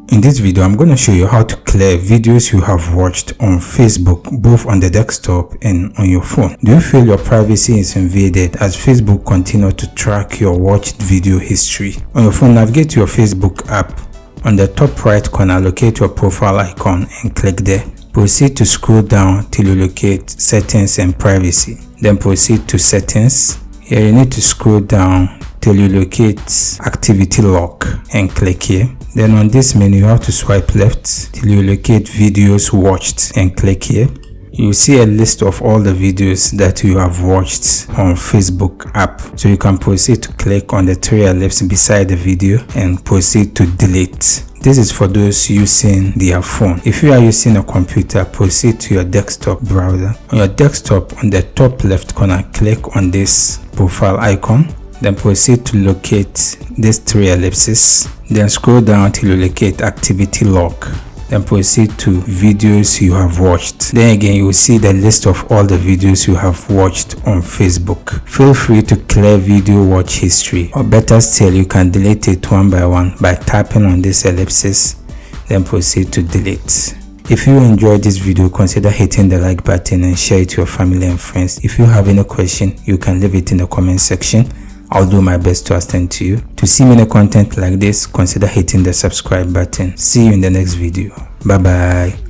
In this video, I'm going to show you how to clear videos you have watched on Facebook, both on the desktop and on your phone. Do you feel your privacy is invaded as Facebook continues to track your watched video history? On your phone, navigate to your Facebook app. On the top right corner, locate your profile icon and click there. Proceed to scroll down till you locate Settings and Privacy. Then proceed to Settings. Here you need to scroll down till you locate Activity Lock and click here. Then on this menu, you have to swipe left till you locate Videos Watched and click here. You will see a list of all the videos that you have watched on Facebook app. So you can proceed to click on the three ellipse beside the video and proceed to delete. This is for those using their phone. If you are using a computer, proceed to your desktop browser. On your desktop, on the top left corner, click on this profile icon. Then proceed to locate these three ellipses. Then scroll down till you locate Activity Lock. Then proceed to Videos you have watched. Then again, you will see the list of all the videos you have watched on Facebook. Feel free to clear video watch history, or better still, you can delete it one by one by tapping on these ellipses. Then proceed to delete. If you enjoyed this video, consider hitting the like button and share it to your family and friends. If you have any question, you can leave it in the comment section. I'll do my best to attend to you. To see many content like this, consider hitting the subscribe button. See you in the next video. Bye bye.